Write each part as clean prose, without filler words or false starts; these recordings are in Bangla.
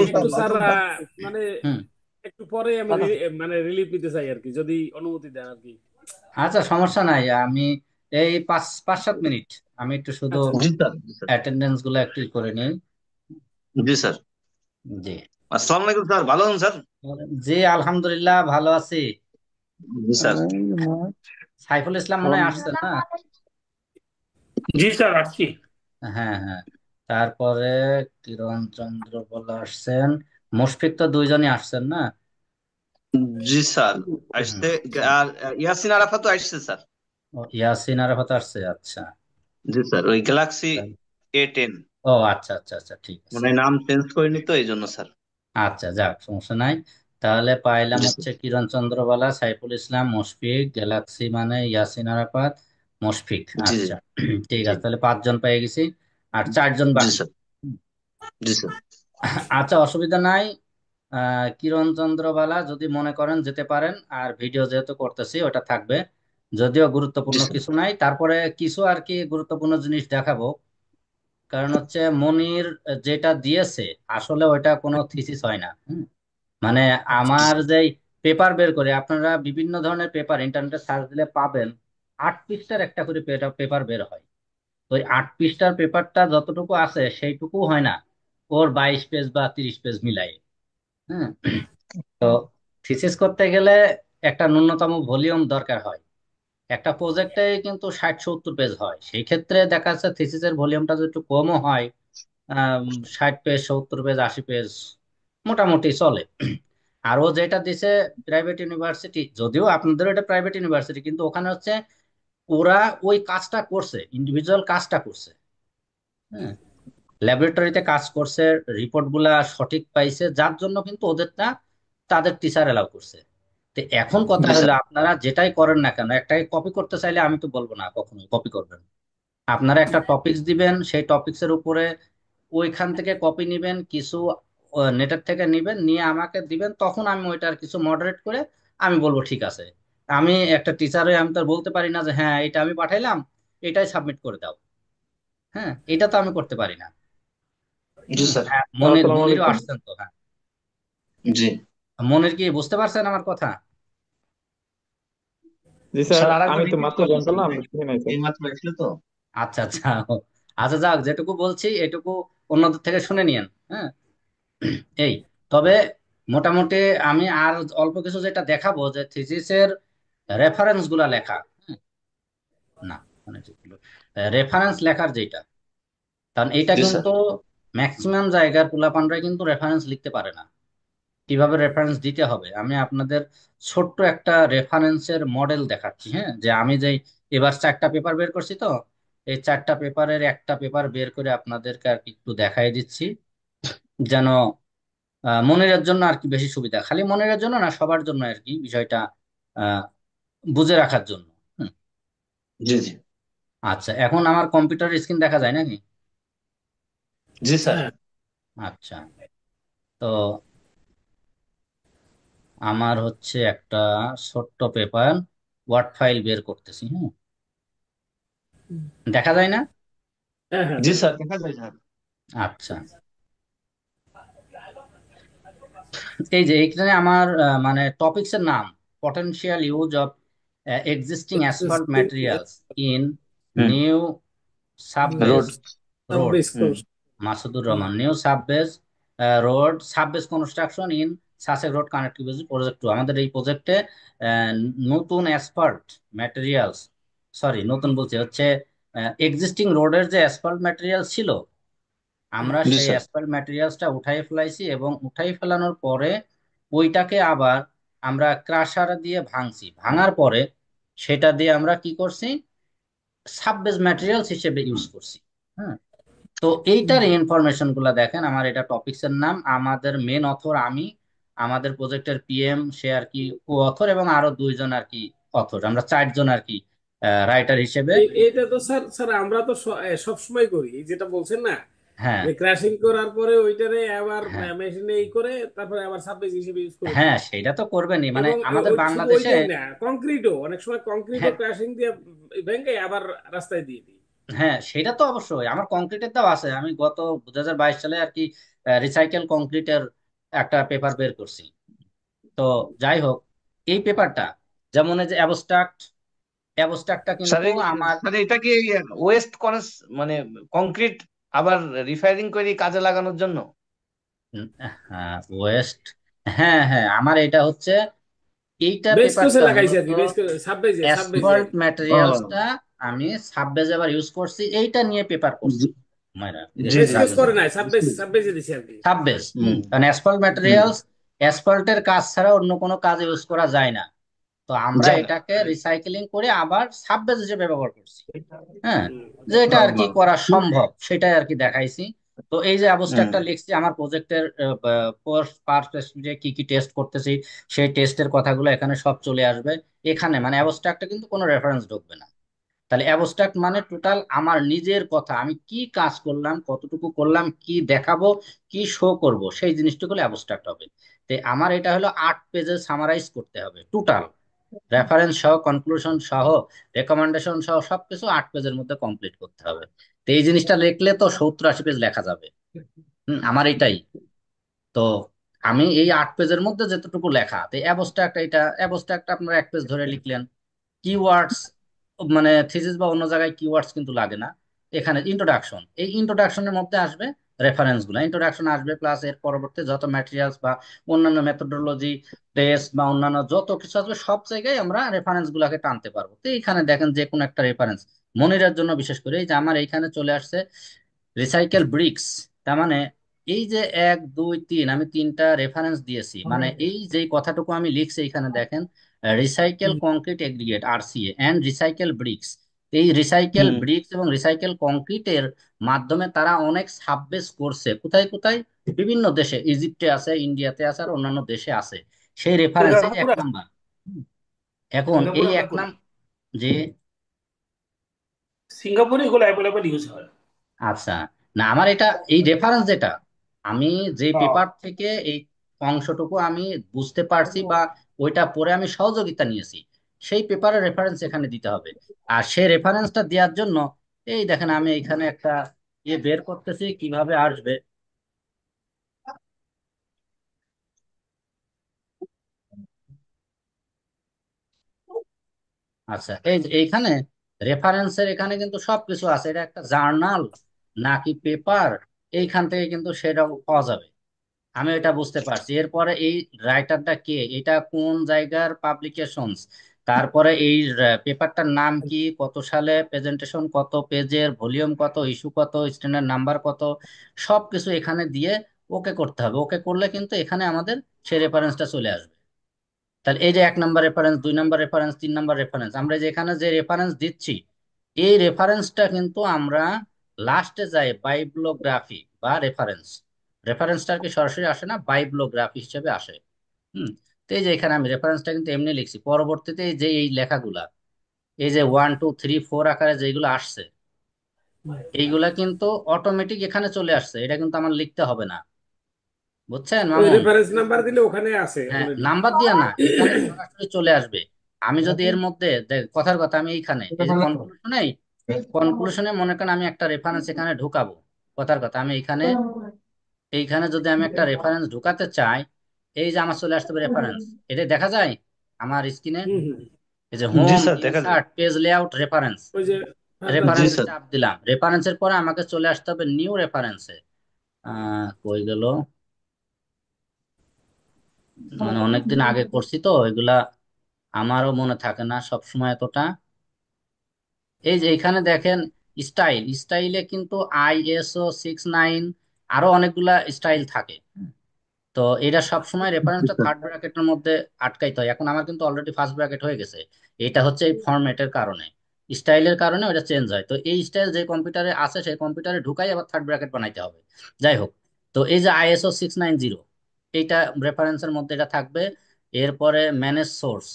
একটু স্যার নতুন মানে হুম। একটু পরে আমি কথা মানে রিলিফ নিতে চাই আর কি, যদি অনুমতি দেন আর কি। আচ্ছা, সমস্যা নাই। আমি এই 5-7 মিনিট আমি একটু শুধু আচ্ছা। জি স্যার, জি স্যার। অ্যাটেন্ডেন্স গুলো একটু করে নিই। জি স্যার। জি। আসসালামু আলাইকুম স্যার, ভালো আছেন স্যার? জি, আলহামদুলিল্লাহ ভালো আছি। জি স্যার। সাইফুল ইসলাম মনে হয় আসছেন না? জি স্যার, আসছি। হ্যাঁ, হ্যাঁ। তারপরে কিরণ চন্দ্র বলা আসছেন। মুশফিক তো দুইজনই আসছেন না? জি স্যার, হুম। আসতে। আর ইয়াসিন আরাফাতও আসছে স্যার। ও, ইয়াসিন আরাফাত আসছে, আচ্ছা। জি স্যার, ওই গ্যালাক্সি A10, ও আচ্ছা, আচ্ছা, আচ্ছা, ঠিক আছে। মানে নাম চেঞ্জ করিনি তো এই জন্য স্যার। আচ্ছা, যাক, সমস্যা নাই। তাহলে পাইলাম জি স্যার। হচ্ছে কিরণ চন্দ্রবালা, সাইফুল ইসলাম, মুশফিক, গ্যালাক্সি মানে ইয়াসিন আরাফাত, মুশফিক। জি জি আচ্ছা, ঠিক জি আছে, তাহলে 5 জন পেয়ে গেছি। আর 4 জন জি বাকি। স্যার। জি স্যার। আচ্ছা, অসুবিধা নাই। কিরণ চন্দ্রবালা যদি মনে করেন যেতে পারেন, আর ভিডিও যেহেতু করতেছি ওটা থাকবে। যদিও জি গুরুত্বপূর্ণ স্যার। কিছু নাই, তারপরে কিছু আর কি গুরুত্বপূর্ণ জিনিস দেখাবো। কারণ হচ্ছে মনির যেটা দিয়েছে আসলে ওইটা কোনো থিসিস হয় না। মানে জি আমার স্যার। যে পেপার বের করে, আপনারা বিভিন্ন ধরনের পেপার ইন্টারনেটে সার্চ দিলে পাবেন। 8 পৃষ্ঠার একটা করে পেপার বের হয়। তো ওই 8 পৃষ্ঠার পেপারটা যতটুকু আছে সেইটুকু হয় না ওর 22 পেজ বা 30 পেজ মিলাই। হ্যাঁ। তো থিসিস করতে গেলে একটা ন্যূনতম ভলিউম দরকার হয়। একটা প্রজেক্টে কিন্তু 60-70 পেজ হয়, সেই ক্ষেত্রে দেখা যাচ্ছে থিসিসের ভলিউমটা যদি একটু কমও হয়, 60 পেজ, 70 পেজ, 80 পেজ মোটামুটি চলে। আর ও যেটা দিছে প্রাইভেট ইউনিভার্সিটি, যদিও আপনাদের এটা প্রাইভেট ইউনিভার্সিটি, কিন্তু ওখানে হচ্ছে ওরা ওই কাজটা করছে, ইন্ডিভিজুয়াল কাজটা করছে। হ্যাঁ, ল্যাবরেটরিতে কাজ করছে, রিপোর্ট গুলা সঠিক পাইছে, যার জন্য কিন্তু ওদেরটা তাদের টিচার এলাও করছে। তো এখন কথা জি হলো, স্যার। আপনারা যেটাই করেন না কেন, একটাকে কপি করতে চাইলে আমি তো বলবো না কখনোই কপি করবেন। আপনারা একটা টপিকস দিবেন, সেই টপিকসের উপরে ওইখান থেকে কপি নিবেন, কিছু নেটের থেকে নিবেন, নিয়ে আমাকে দিবেন, তখন আমি ওইটার কিছু মডারেট করে আমি বলবো ঠিক আছে। আমি একটা টিচার হয়ে আমি তো আর বলতে পারি না যে হ্যাঁ এটা আমি পাঠাইলাম, এটাই সাবমিট করে দাও। হ্যাঁ, এটা তো আমি করতে পারি না। জি স্যার। হ্যাঁ, স্যার, আসসালামু মনিরও আলাইকুম। আসছেন তো? হ্যাঁ। জি মনির কি বুঝতে পারছেন আমার কথা? জি স্যার, স্যার, আরেকবার আমি তো রিপিট মাত্র করুন জয়েন স্যার, করলাম, মানে শুনি নাই স্যার। এই মাত্র আসলে তো। আচ্ছা, আচ্ছা। আচ্ছা, যাক, যেটুকু বলছি এটুকু অন্যদের থেকে শুনে নিয়েন। হ্যাঁ। এই, তবে মোটামুটি আমি আর অল্প কিছু যেটা দেখাবো যে থিসিসের রেফারেন্স গুলা লেখা। হুম, না, মানে রেফারেন্স লেখার যেটা, কারণ এটা জি স্যার। কিন্তু ম্যাক্সিমাম জায়গার পোলাপানরা কিন্তু রেফারেন্স লিখতে পারে না। কিভাবে রেফারেন্স দিতে হবে আমি আপনাদের ছোট্ট একটা রেফারেন্সের মডেল দেখাচ্ছি। হ্যাঁ, যে আমি যে এবার 4টা পেপার বের করছি, তো এই 4টা পেপারের একটা পেপার বের করে আপনাদেরকে আর কি একটু দেখাই দিচ্ছি, যেন মনিরের জন্য আর কি বেশি সুবিধা, খালি মনিরের জন্য না, সবার জন্য আর কি বিষয়টা আহ বুঝে রাখার জন্য। হুম, জি জি আচ্ছা, এখন আমার কম্পিউটার স্ক্রিন দেখা যায় নাকি? জি স্যার। হ্যাঁ। আচ্ছা, তো আমার হচ্ছে একটা ছোট্ট পেপার ওয়ার্ড ফাইল বের করতেছি। হ্যাঁ, দেখা যায় না? হ্যাঁ, হ্যাঁ, জি দেখা স্যার, যায়। দেখা যায় স্যার। আচ্ছা, এই যে এখানে আমার মানে টপিকস এর নাম, potential use of existing asphalt Existing materials in hmm. New subbase road. Road. sub-base hmm. course। Masudur Rahman, new subbase road subbase construction in সাসেক road connectivity project 2। আমাদের এই প্রজেক্টে নতুন অ্যাসফল্ট ম্যাটেরিয়ালস, সরি নতুন বলছি হচ্ছে এক্সিস্টিং রোডের যে অ্যাসফল্ট ম্যাটেরিয়াল ছিল, আমরা জি সেই স্যার। অ্যাসফল্ট ম্যাটেরিয়ালসটা উঠাই ফেলাইছি, এবং উঠাই ফেলানোর পরে ওইটাকে আবার আমরা ক্রাশার দিয়ে ভাঙছি, ভাঙার পরে সেটা দিয়ে আমরা কি করছি, সাববেস ম্যাটেরিয়ালস হিসেবে ইউজ করছি। হ্যাঁ। তো এইটার ইনফরমেশন গুলা দেখেন, আমার এটা টপিক্স এর নাম, আমাদের মেন অথর আমি, আমাদের প্রজেক্টের পিএম সে আর কি কো অথর, এবং আরো 2 জন আর কি অথর, আমরা 4 জন আর কি রাইটার হিসেবে। এইটা তো স্যার, আমরা তো সব সময় করি, এই যেটা বলছেন না, হ্যাঁ, যে ক্র্যাশিং করার পরে ওইটারে আবার হ্যাঁ, মেশিনে করে তারপরে আবার সাববেস হিসেবে ইউজ করে হ্যাঁ, দিই। সেটা তো করবেনই, মানে এবং আমাদের শুধু বাংলাদেশে। ওইটাই না, কংক্রিটও অনেক সময় কংক্রিটও হ্যাঁ, ক্র্যাশিং দিয়ে ভেঙে আবার রাস্তায় দিয়ে দিই। হ্যাঁ, সেটা তো অবশ্যই আমার কংক্রিটের দাও আছে। আমি গত 2022 সালে আর কি রিসাইকেল কংক্রিটের একটা পেপার বের করছি। তো যাই হোক, এই পেপারটা যেমন এই যে অ্যাবস্ট্রাক্ট, অ্যাবস্ট্রাক্টটা স্যার কিন্তু আমার স্যার এটা কি ওয়েস্ট মানে কংক্রিট আবার রিফাইরিং করে কাজে লাগানোর জন্য? হ্যাঁ ওয়েস্ট, হ্যাঁ হ্যাঁ আমার এটা হচ্ছে, এইটা বেস কোর্সে পেপারটা লাগাইছে আর মূলত কি, বেস সাববেজে সাববেজে আর অ্যাসফল্ট কি। ম্যাটেরিয়ালসটা আমি সাববেজ আবার ইউজ করছি, এইটা নিয়ে পেপার করছি। জি মাইরা জি বেস জি কোর্স জি জি। করে নাই, সাববেজে দিছে আর কি। সাববেজ, হুম কারণ অ্যাসফল্ট হুম। ম্যাটেরিয়ালস, অ্যাসফল্টের কাজ ছাড়া অন্য কোনো কাজ ইউজ করা যায় না। তো আমরা যায় না। এটাকে রিসাইকেলিং করে আবার সাববেজ হিসেবে ব্যবহার করছি। হ্যাঁ, হুম। যে এটা আর কি করা সম্ভব সেটাই আর কি দেখাইছি। তো এই যে হুম অ্যাবস্ট্রাক্টটা লিখছি আমার প্রজেক্টের যে কি কি টেস্ট করতেছি, সেই টেস্টের কথাগুলো এখানে সব চলে আসবে। এখানে মানে অ্যাবস্ট্রাক্টে কিন্তু কোনো রেফারেন্স ঢুকবে না। তাহলে অ্যাবস্ট্রাক্ট মানে টোটাল আমার নিজের কথা, আমি কি কাজ করলাম, কতটুকু করলাম, কি দেখাবো, কি শো করব, সেই জিনিসটুকু অ্যাবস্ট্রাক্ট হবে। তো আমার এটা হলো 8 পেজে সামারাইজ করতে হবে টোটাল, রেফারেন্স সহ, কনক্লুশন সহ, রেকমেন্ডেশন সহ সবকিছু 8 পেজের মধ্যে কমপ্লিট করতে হবে। তো এই জিনিসটা লিখলে তো 70-80 পেজ লেখা যাবে। আমার এটাই। তো আমি এই 8 পেজের মধ্যে যতটুকু লেখা, তো অ্যাবস্ট্রাক্ট, এটা অ্যাবস্ট্রাক্ট আপনার 1 পেজ ধরে লিখলেন। কিওয়ার্ডস, মানে থিসিস বা অন্য জায়গায় কিওয়ার্ডস কিন্তু লাগে না। এখানে ইন্ট্রোডাকশন, এই ইন্ট্রোডাকশনের মধ্যে আসবে রেফারেন্স গুলো, ইন্ট্রোডাকশন আসবে প্লাস এর পরবর্তী যত ম্যাটেরিয়ালস বা অন্যান্য মেথোডোলজি, টেস্ট বা অন্যান্য যত কিছু আসবে সব জায়গায় আমরা রেফারেন্স গুলাকে টানতে পারবো। তো এইখানে দেখেন যে কোনো একটা রেফারেন্স মনিরের জন্য বিশেষ করে, এই যে আমার এইখানে চলে আসছে রিসাইকেল ব্রিক্স। তার মানে এই যে 1 2 3, আমি 3টা রেফারেন্স দিয়েছি, মানে এই যে কথাটুকু আমি লিখছি এখানে দেখেন, recycle concrete aggregate RCA and recycle bricks. এই রিসাইকেল হুম। ব্রিক্স এবং রিসাইকেল কংক্রিটের মাধ্যমে তারা অনেক সাববেস করছে কোথায় কোথায়, বিভিন্ন দেশে, ইজিপ্টে আছে, ইন্ডিয়াতে আছে, আর অন্যান্য দেশে আছে। সেই রেফারেন্স এই যে সিঙ্গাপুর 1 নাম্বার। এখন সিঙ্গাপুর এই আমরা এক করি, নাম যে, সিঙ্গাপুরে এগুলো অ্যাভেলেবল ইউজ হয়। আচ্ছা, না আমার এটা, এই রেফারেন্স যেটা আমি যে হ্যাঁ। পেপার থেকে এই অংশটুকু আমি বুঝতে পারছি বা ওইটা পড়ে আমি সহযোগিতা নিয়েছি, সেই পেপারের রেফারেন্স এখানে দিতে হবে। আর সেই রেফারেন্সটা দেওয়ার জন্য এই দেখেন আমি এখানে একটা ইয়ে বের করতেছি কিভাবে আসবে। আচ্ছা, এই যে এইখানে রেফারেন্সের এখানে কিন্তু সবকিছু আছে, এটা একটা জার্নাল নাকি পেপার, এইখান থেকে কিন্তু সেটা পাওয়া যাবে। আমি এটা বুঝতে পারছি। এরপরে এই রাইটারটা কে, এটা কোন জায়গার পাবলিকেশনস, তারপরে এই পেপারটার নাম কি, কত সালে, প্রেজেন্টেশন কত পেজের, ভলিউম কত, ইস্যু কত, স্ট্যান্ডার্ড নাম্বার কত, সবকিছু এখানে দিয়ে ওকে করতে হবে। ওকে করলে কিন্তু এখানে আমাদের সেই রেফারেন্সটা চলে আসবে। তাহলে এই যে 1 number reference, 2 number reference, 3 number reference, আমরা যে এখানে যে রেফারেন্স দিচ্ছি, এই রেফারেন্সটা কিন্তু আমরা লাস্টে যাই বাইব্লোগ্রাফি বা রেফারেন্স, রেফারেন্সটা কি সরাসরি আসে না, বাইব্লোগ্রাফি হিসেবে আসে। হুম। তো এই যে এখানে আমি রেফারেন্সটা কিন্তু এমনি লিখছি, পরবর্তীতে এই যে এই লেখাগুলা, এই যে 1 2 3 4 আকারে যেগুলো আসছে, এইগুলা কিন্তু অটোমেটিক এখানে চলে আসছে, এটা কিন্তু আমার লিখতে হবে না। বুঝছেন ওই মামুন? রেফারেন্স নাম্বার দিলে ওখানে আছে হ্যাঁ, অলরেডি। নাম্বার দিয়ে না, এখানে সরাসরি চলে আসবে। আমি যদি এর মধ্যে কথার কথা, আমি এইখানে এই যে কনক্লুশনে, কনক্লুশনে মনে করেন আমি একটা রেফারেন্স এখানে ঢুকাবো, কথার কথা আমি এইখানে, এইখানে যদি আমি একটা রেফারেন্স ঢুকাতে চাই, এই যে আমার চলে আসতে হবে রেফারেন্স, এটা দেখা যায় আমার স্ক্রিনে, হুম হুম। এই যে জি হোম, স্যার দেখা যায়। ইনসার্ট, পেজ লেআউট, রেফারেন্স, ওই যে জি রেফারেন্সে স্যার। চাপ দিলাম, রেফারেন্সের পরে আমাকে চলে আসতে হবে নিউ রেফারেন্সে। কই গেল, মানে অনেকদিন আগে করছি তো এগুলা, আমারও মনে থাকে না সব সময় এতটা। এই যে এখানে দেখেন স্টাইল, স্টাইলে কিন্তু ISO 69, আরো অনেকগুলা স্টাইল থাকে। তো এটা সব সময় জি রেফারেন্সটা স্যার। থার্ড ব্র্যাকেটের মধ্যে আটকাইতে হয়। এখন আমার কিন্তু অলরেডি ফার্স্ট ব্র্যাকেট হয়ে গেছে, এটা হচ্ছে এই ফরম্যাটের কারণে, স্টাইলের কারণে ওটা চেঞ্জ হয়। তো এই স্টাইল যে কম্পিউটারে আছে সেই কম্পিউটারে ঢুকাই আবার থার্ড ব্র্যাকেট বানাইতে হবে। যাই হোক, তো এই যে ISO 690, এইটা রেফারেন্সের মধ্যে এটা থাকবে। এরপরে ম্যানেজ সোর্স,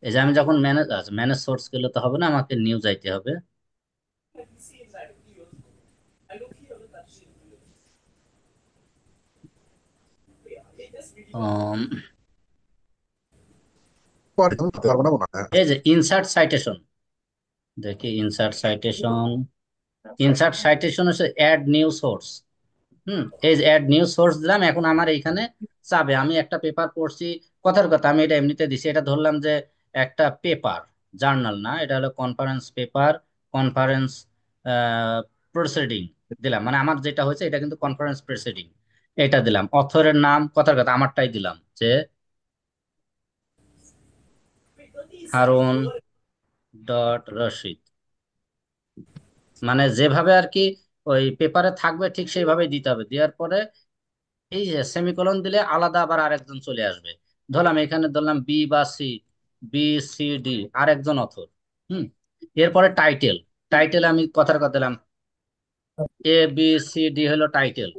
এই যে আমি যখন ম্যানেজ, আচ্ছা ম্যানেজ সোর্স গেলে তো হবে না, আমাকে নিউ যাইতে হবে। উম, পরে আমি বলতে পারবো না মনে হয়। এই যে ইনসার্ট সাইটেশন, দেখি ইনসার্ট সাইটেশন হচ্ছে অ্যাড নিউ সোর্স। এই যে অ্যাড নিউ সোর্স দিলাম, এখন আমার এইখানে চাবে আমি একটা পেপার পড়ছি। কথার কথা আমি এটা এমনিতে দিছি, এটা ধরলাম যে একটা পেপার, জার্নাল না, এটা হলো কনফারেন্স পেপার, কনফারেন্স প্রসিডিং দিলাম, মানে আমার যেটা হয়েছে এটা কিন্তু কনফারেন্স প্রসিডিং। এটা দিলাম, অথরের নাম কথার কথা আমারটাই দিলাম যে হারুন ডট রশিদ, মানে যেভাবে আর কি ওই পেপারে থাকবে ঠিক সেইভাবেই দিতে হবে। দেওয়ার পরে এই যে সেমিকোলন দিলে আলাদা আবার আরেকজন চলে আসবে। ধরলাম এখানে ধরলাম বি বা সি, বি সি ডি আরেকজন অথর। হুম এরপরে টাইটেল, টাইটেল আমি কথার কথা দিলাম এ বি সি ডি হলো টাইটেল।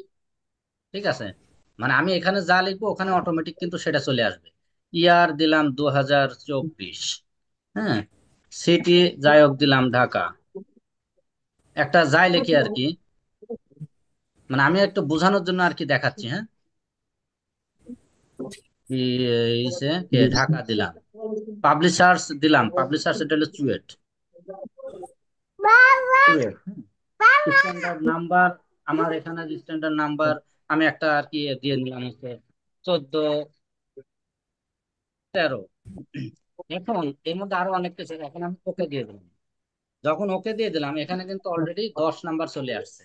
ঠিক আছে, মানে আমি এখানে যা লিখবো ওখানে অটোমেটিক কিন্তু সেটা চলে আসবে। ইয়ার দিলাম 2024। হ্যাঁ, সিটি যাই হোক দিলাম ঢাকা, একটা যাই লিখি আর কি, মানে আমি একটু বোঝানোর জন্য আর কি দেখাচ্ছি। হ্যাঁ, ঢাকা দিলাম, পাবলিশার্স দিলাম, পাবলিশার্স এটা হলো চুয়েট, চুয়েট। স্ট্যান্ডার্ড নাম্বার, আমার এখানে স্ট্যান্ডার্ড নাম্বার আমি একটা আর কি দিয়ে নিলাম হচ্ছে 1413। এখন এর মধ্যে আরো অনেক কিছু, এখন আমি ওকে দিয়ে দিলাম। যখন ওকে দিয়ে দিলাম এখানে কিন্তু অলরেডি 10 নাম্বার চলে আসছে।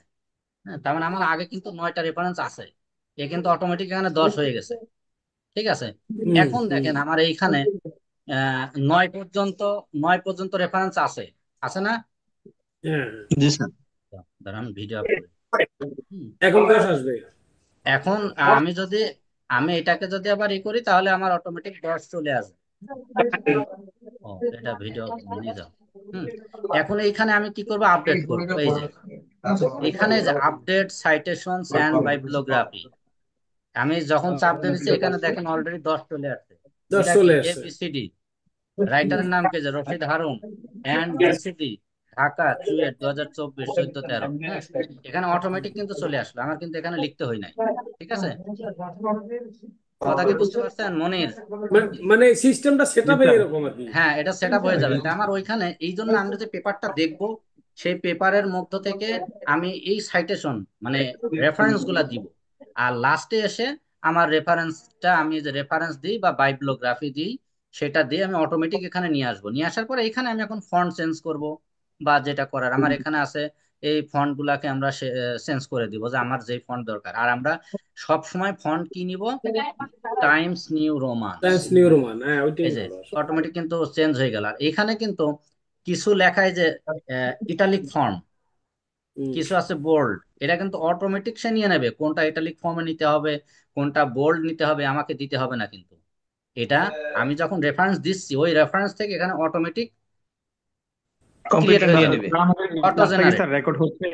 হ্যাঁ, তার মানে আমার আগে কিন্তু 9টা রেফারেন্স আছে, এ কিন্তু অটোমেটিক এখানে 10 হয়ে গেছে। ঠিক আছে, হুম এখন হুম। দেখেন আমার এইখানে আহ 9 পর্যন্ত, 9 পর্যন্ত রেফারেন্স আছে, আছে না? হ্যাঁ, জি স্যার। দাঁড়ান ভিডিও অফ করি। হুম, এখন 10 আসবে। এখন আমি যদি আমি এটাকে যদি আবার ই করি তাহলে আমার অটোমেটিক 10 চলে আসবে। ও, এটা ভিডিও নিয়ে যাও। হুম এখন এইখানে আমি কি করব, আপডেট করব। এই যে এখানে যে আপডেট সাইটেশনস এন্ড বাইবলিওগ্রাফি, আমি যখন চাপ দিয়ে দিচ্ছি এখানে দেখেন অলরেডি 10 চলে আসছে। 10 এটা কি চলে আসছে। এবিসিডি, রাইটারের নাম কি যে রশিদ হারুন, এন্ড বিসিডি ঢাকা চুয়েট 2024 1413। হ্যাঁ, এখানে অটোমেটিক কিন্তু চলে আসলো, আমার কিন্তু এখানে লিখতে হয় নাই। ঠিক আছে, কথা কি বুঝতে পারছেন মনির? মানে সিস্টেমটা জি সেটআপ স্যার। হ্যাঁ, জি হ্যাঁ, এটা সেট আপ হয়ে যাবে। তা আমার ওইখানে এই জন্য আমরা যে পেপারটা দেখব সেই পেপারের মধ্য থেকে আমি এই সাইটেশন মানে রেফারেন্স গুলা দিব। আর লাস্টে এসে আমার রেফারেন্সটা আমি যে রেফারেন্স দিই বা বাইবলিওগ্রাফি দিই সেটা দিয়ে আমি অটোমেটিক এখানে নিয়ে আসবো। নিয়ে আসার পরে এখানে আমি এখন ফন্ট চেঞ্জ করব, বা যেটা করার আমার এখানে আছে এই ফন্ট গুলাকে আমরা চেঞ্জ করে দিব যে আমার যে ফন্ট দরকার। আর আমরা সব সময় ফন্ট কি নিব, Times new romance. Times new Roman, হ্যাঁ ওইটাই এই যে ভালো আসলে। অটোমেটিক কিন্তু চেঞ্জ হয়ে গেল। আর এখানে কিন্তু কিছু লেখায় যে ইটালিক ফর্ম, হুম। কিছু আছে বোল্ড, এটা কিন্তু অটোমেটিক সে নিয়ে নেবে কোনটা ইটালিক ফর্মে নিতে হবে, কোনটা বোল্ড নিতে হবে, আমাকে দিতে হবে না কিন্তু। এটা আমি যখন রেফারেন্স দিচ্ছি ওই রেফারেন্স থেকে এখানে অটোমেটিক ক্রিয়েট কম্পিউটার হয়ে নিয়ে স্যার, যাবে, নেবে। আমাদের অটো ক্লাসটা কি জেনারেট। স্যার রেকর্ড হচ্ছে?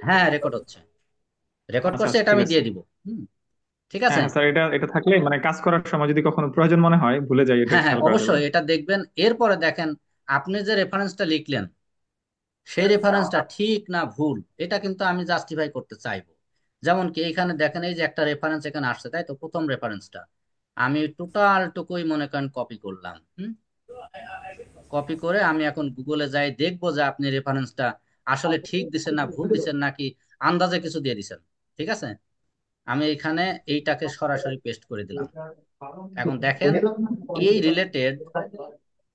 হ্যাঁ, রেকর্ড হচ্ছে, রেকর্ড আচ্ছা করছে, আচ্ছা, এটা ঠিক আমি আছে। দিয়ে দিব। হুম ঠিক হ্যাঁ আছে। হ্যাঁ স্যার, এটা এটা থাকলে মানে কাজ করার সময় যদি কখনো প্রয়োজন মনে হয় ভুলে যাই, এটা হ্যাঁ, হ্যাঁ, খেয়াল করা যাবে। অবশ্যই এটা দেখবেন। এরপরে দেখেন আপনি যে রেফারেন্সটা লিখলেন সেই রেফারেন্সটা ঠিক না ভুল, এটা কিন্তু আমি জাস্টিফাই করতে চাইবো। যেমন কি এখানে দেখেন এই যে একটা রেফারেন্স এখানে আসছে, তাই তো প্রথম রেফারেন্সটা আমি টোটাল টুকুই মনে করেন কপি করলাম। কপি করে আমি এখন গুগলে যাই দেখবো যে আপনি রেফারেন্সটা আসলে ঠিক দিছেন না ভুল দিছেন নাকি আন্দাজে কিছু দিয়ে দিছেন। ঠিক আছে, আমি এখানে এইটাকে সরাসরি পেস্ট করে দিলাম। এখন দেখেন এই রিলেটেড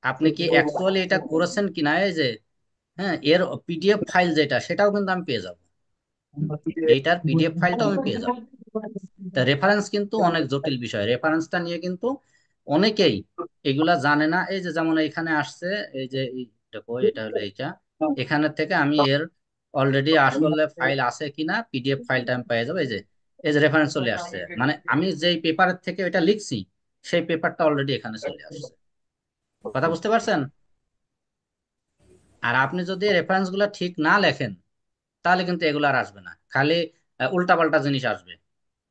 আপনি কি অ্যাকচুয়ালি এটা করেছেন কিনা, এই যে হ্যাঁ এর পিডিএফ ফাইল যেটা সেটাও কিন্তু আমি পেয়ে যাবো। এইটার পিডিএফ ফাইলটাও আমি পেয়ে যাবো। তা রেফারেন্স কিন্তু অনেক জটিল বিষয়, রেফারেন্সটা নিয়ে কিন্তু অনেকেই এগুলা জানে না। এই যে যেমন এখানে আসছে, এই যে এইটা কই, এটা হলো এইটা, এখানে থেকে আমি এর অলরেডি আসলে ফাইল আছে কিনা পিডিএফ ফাইলটা আমি পেয়ে যাবো। এই যে রেফারেন্স চলে আসছে, মানে আমি যেই পেপারের থেকে এটা লিখছি সেই পেপারটা অলরেডি এখানে চলে আসছে। কথা বুঝতে পারছেন? আর আপনি যদি রেফারেন্স গুলা ঠিক না লেখেন তাহলে কিন্তু এগুলো আর আসবে না, খালি উল্টাপাল্টা জিনিস আসবে।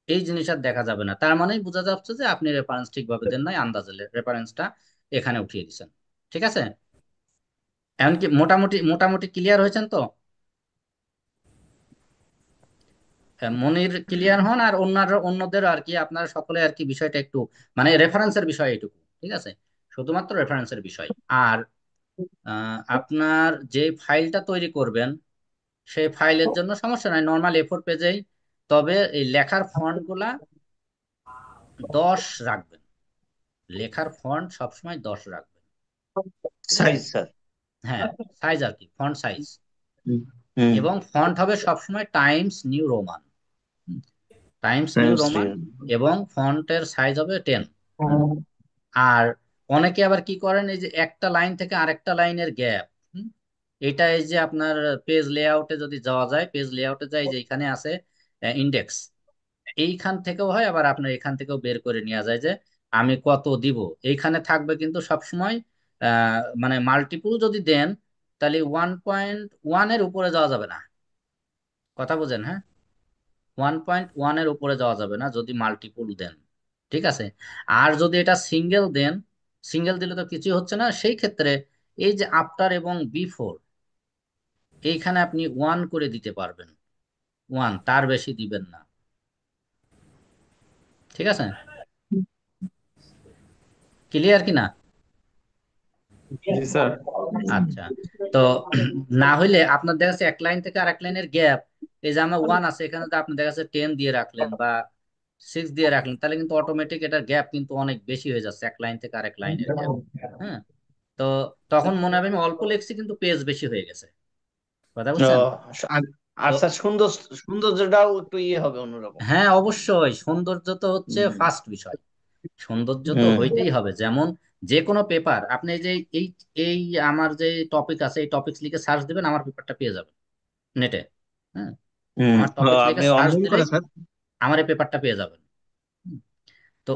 এই জিনিস আর দেখা যাবে না, তার মানেই বোঝা যাচ্ছে যে আপনি রেফারেন্স ঠিকভাবে দেন নাই, আন্দাজে রেফারেন্সটা এখানে উঠিয়ে দিচ্ছেন। ঠিক আছে, এমনকি মোটামুটি মোটামুটি ক্লিয়ার হয়েছেন তো? মনির ক্লিয়ার হন, আর অন্যদের আর কি আপনারা সকলে আর কি বিষয়টা একটু মানে রেফারেন্সের বিষয় এটুকু। ঠিক আছে, শুধুমাত্র রেফারেন্সের বিষয়। আর আপনার যে ফাইলটা তৈরি করবেন সেই ফাইলের জন্য সমস্যা নাই, নর্মাল A4 পেজেই। তবে এই লেখার ফন্ট গুলা 10 রাখবেন, লেখার ফন্ট সবসময় 10 রাখবেন। Size sir. হ্যাঁ, সাইজ আর কি, ফন্ট সাইজ। হুম হুম। এবং ফন্ট হবে সবসময় Times new Roman, Times new Times Roman. New. এবং ফন্টের সাইজ হবে 10। আর অনেকে আবার কি করেন, এই যে একটা লাইন থেকে আরেকটা লাইনের গ্যাপ, এটা এই যে আপনার পেজ লেআউটে যদি যাওয়া যায়, পেজ লেআউটে যাই যে এখানে আছে ইন্ডেক্স, এইখান থেকেও হয়, আবার আপনার এখান থেকেও বের করে নেওয়া যায় যে আমি কত দিব। এইখানে থাকবে কিন্তু সবসময় মানে মাল্টিপুল যদি দেন তাহলে 1.1 এর উপরে যাওয়া যাবে না, কথা বুঝেন? হ্যাঁ, 1.1 এর উপরে যাওয়া যাবে না যদি মাল্টিপুল দেন, ঠিক আছে। আর যদি এটা সিঙ্গেল দেন, সিঙ্গেল দিলে তো কিছু হচ্ছে না, সেই ক্ষেত্রে এই যে আফটার এবং বিফোর, এইখানে আপনি 1 করে দিতে পারবেন, 1, তার বেশি দিবেন না, ঠিক আছে? ক্লিয়ার কি না? জি স্যার। আচ্ছা। তো না হইলে আপনার দেখা যাচ্ছে এক লাইন থেকে আরেক লাইনের গ্যাপ, এই যে আমার 1 আছে এখানে, তো আপনি দেখা যাচ্ছে 10 দিয়ে রাখলেন বা 6 দিয়ে রাখলেন, তাহলে কিন্তু অটোমেটিক এটার গ্যাপ কিন্তু অনেক বেশি হয়ে যাচ্ছে, এক লাইন থেকে আরেক লাইনের গ্যাপ। হ্যাঁ, তো তখন মনে হবে আমি অল্প লিখছি কিন্তু পেজ বেশি হয়ে গেছে, কথা ও, বুঝছেন? আর আর তো স্যার সৌন্দর্যটাও একটু ইয়ে হবে অন্যরকম। হ্যাঁ, অবশ্যই সৌন্দর্য তো হচ্ছে হুম ফার্স্ট বিষয়, সৌন্দর্য তো হুম হইতেই হবে। যেমন যে কোনো পেপার আপনি এই যে এই এই আমার যে টপিক আছে এই টপিক লিখে সার্চ দিবেন, আমার পেপারটা পেয়ে যাবেন নেটে। হ্যাঁ, হুম। আমার ও, টপিক লিখে আপনি সার্চ অনলাইন দিলেই করে স্যার? আমার এই পেপারটা পেয়ে যাবেন। হুম, তো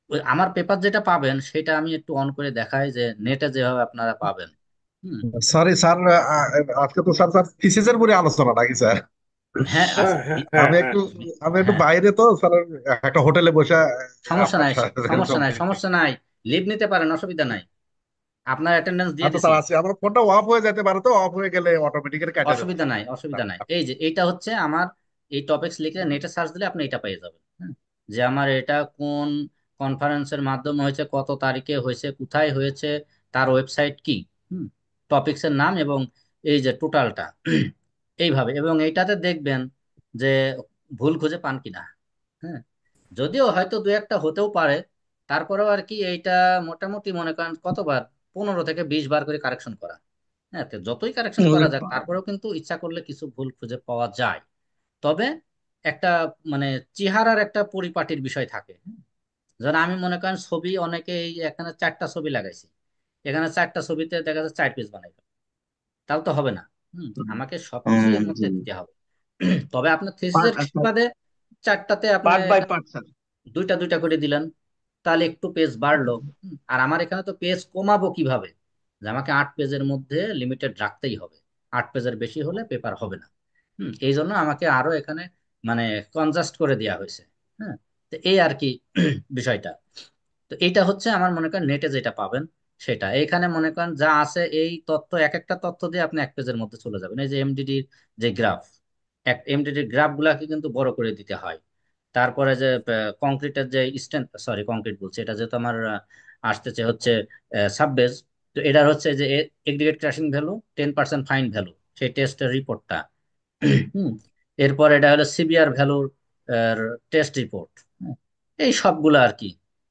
ওই আমার পেপার যেটা পাবেন সেটা আমি একটু অন করে দেখাই যে নেটে যেভাবে আপনারা পাবেন। হুম, সরি স্যার, আজকে তো স্যার থিসিসের উপরে আলোচনা নাকি স্যার? হ্যাঁ হ্যাঁ হ্যাঁ হ্যাঁ আমি হ্যাঁ। একটু আমি একটু হ্যাঁ, বাইরে তো স্যার, একটা হোটেলে বসে সমস্যা আপনার নাই, সাথে সমস্যা নাই, সম্পৃক্ত। সমস্যা নাই, লিভ নিতে পারেন, অসুবিধা নাই, আপনার অ্যাটেন্ডেন্স দিয়ে আচ্ছা দিছি। স্যার, আছি। আমার ফোনটা অফ হয়ে যেতে পারে, তো অফ হয়ে গেলে অটোমেটিক্যালি কেটে যাবে অসুবিধা স্যার। নাই, অসুবিধা নাই, এই যে এইটা হচ্ছে আমার, এই টপিকস লিখে নেটে সার্চ দিলে আপনি এটা পেয়ে যাবেন। হ্যাঁ, যে আমার এটা কোন কনফারেন্সের মাধ্যমে হয়েছে, কত তারিখে হয়েছে, কোথায় হয়েছে, তার ওয়েবসাইট কি, টপিকসের নাম এবং এই যে টোটালটা এইভাবে। এবং এইটাতে দেখবেন যে ভুল খুঁজে পান কিনা। হ্যাঁ, যদিও হয়তো দু একটা হতেও পারে, তারপরেও আর কি এইটা মোটামুটি মনে করেন কতবার, 15 থেকে 20 বার করে কারেকশন করা। হ্যাঁ, তো যতই কারেকশন করা ওরে যাক বাবা। তারপরেও কিন্তু ইচ্ছা করলে কিছু ভুল খুঁজে পাওয়া যায়। তবে একটা মানে চেহারার একটা পরিপাটির বিষয় থাকে। যেমন আমি মনে করেন ছবি, অনেকে এই এখানে 4টা ছবি লাগাইছি, এখানে 4টা ছবিতে দেখা যাচ্ছে 4 পেজ বানাই, তাহলে তো হবে না। আমাকে সবকিছু এর মধ্যে হুম। দিতে হবে। তবে আপনার পার্ট থিসিসের আচ্ছা, বাদে 4টাতে আপনি পার্ট বাই পার্ট স্যার। দুইটা দুইটা করে দিলেন, তাহলে একটু পেজ বাড়লো। আর আমার এখানে তো পেজ কমাবো কিভাবে, যে আমাকে 8 পেজের মধ্যে লিমিটেড রাখতেই হবে, 8 পেজের বেশি হলে পেপার হবে না। এই জন্য আমাকে আরো এখানে মানে কনজাস্ট করে দেওয়া হয়েছে। হ্যাঁ, তো এই আর কি বিষয়টা। তো এইটা হচ্ছে আমার মনে করেন নেটে যেটা পাবেন সেটা, এইখানে মনে করেন যা আছে এই তথ্য, এক একটা তথ্য দিয়ে আপনি 1 পেজের মধ্যে চলে যাবেন। এই যে এমডিডির যে গ্রাফ, এমডিডির গ্রাফ গুলাকে কিন্তু বড় করে দিতে হয়। তারপরে যে কংক্রিটের যে স্ট্রেন্থ, সরি কংক্রিট বলছে, এটা যেহেতু আমার আসতেছে হচ্ছে সাববেজ, তো এটার হচ্ছে যে aggregate crashing value, 10% fine value, সেই টেস্টের রিপোর্টটা। হুম, এরপর এটা হলো সিভিআর ভ্যালুর টেস্ট রিপোর্ট। এই সবগুলো আর কি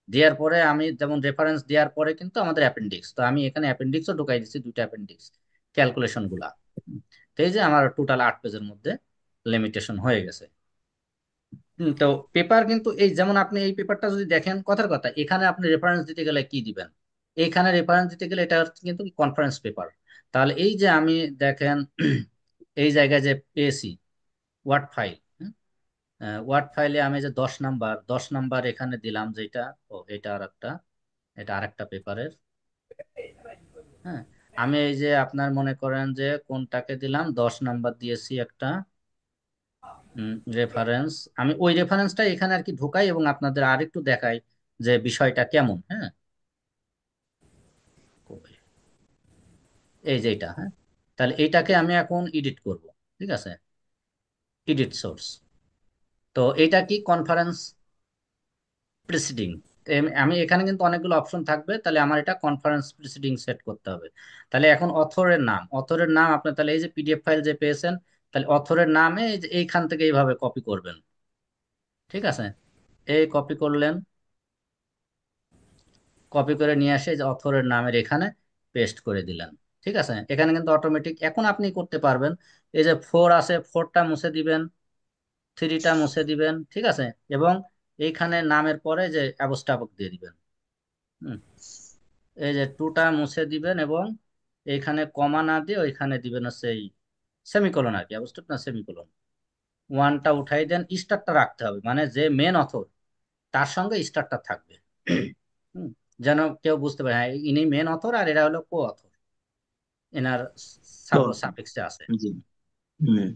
দেওয়ার পরে আমি যেমন রেফারেন্স দেওয়ার পরে কিন্তু আমাদের অ্যাপেন্ডিক্স, তো আমি এখানে অ্যাপেন্ডিক্সও ঢুকাই দিচ্ছি, দুইটা অ্যাপেন্ডিক্স ক্যালকুলেশন গুলা। তো এই যে আমার টোটাল 8 পেজের মধ্যে লিমিটেশন হয়ে গেছে। তো পেপার কিন্তু এই যেমন আপনি এই পেপারটা যদি দেখেন, কথার কথা, এখানে আপনি রেফারেন্স দিতে গেলে কি দিবেন, এখানে রেফারেন্স দিতে গেলে এটা হচ্ছে কিন্তু কনফারেন্স পেপার। তাহলে এই যে আমি দেখেন এই জায়গায় যে পেয়েছি ওয়ার্ড ফাইল, ওয়ার্ড ফাইলে আমি যে 10 নাম্বার এখানে দিলাম যেটা, ও এটা আর একটা, এটা আর একটা পেপারের। হ্যাঁ, আমি এই যে আপনার মনে করেন যে কোনটাকে দিলাম, 10 নাম্বার দিয়েছি একটা রেফারেন্স, আমি ওই রেফারেন্সটা এখানে আর কি ঢুকাই এবং আপনাদের আরেকটু দেখাই যে বিষয়টা কেমন। হ্যাঁ, এই যে এটা, হ্যাঁ, তাহলে এইটাকে আমি এখন এডিট করব, ঠিক আছে, এডিট সোর্স। তো এটা কি কনফারেন্স প্রিসিডিং, আমি এখানে কিন্তু অনেকগুলো অপশন থাকবে, তাহলে আমার এটা কনফারেন্স প্রিসিডিং সেট করতে হবে। তাহলে এখন অথরের নাম আপনি তাহলে এই যে পিডিএফ ফাইল যে পেয়েছেন, তাহলে অথরের নামে এই যে এইখান থেকে এইভাবে কপি করবেন। ঠিক আছে, এই কপি করলেন, কপি করে নিয়ে আসে এই যে অথরের নামের এখানে পেস্ট করে দিলেন। ঠিক আছে, এখানে কিন্তু অটোমেটিক এখন আপনি করতে পারবেন। এই যে 4 আছে, 4টা মুছে দিবেন, 3টা মুছে দিবেন। ঠিক আছে, এবং এইখানে নামের পরে যে অ্যাবস্ট্রাক্ট দিয়ে দিবেন। হুম, এই যে 2টা মুছে দিবেন, এবং এইখানে কমা না দিয়ে ওইখানে দিবেন হচ্ছে এই সেমিকোলন আর কি, অ্যাবস্ট্রাক্ট না সেমিকোলন। 1টা উঠাই দেন, স্টারটা রাখতে হবে, মানে যে মেন অথর তার সঙ্গে স্টারটা থাকবে। হুম, যেন কেউ বুঝতে পারে হ্যাঁ ইনি মেন অথর আর এরা হলো কো অথর, এনার Okay. সাফিক্সে আছে। জি। হুম।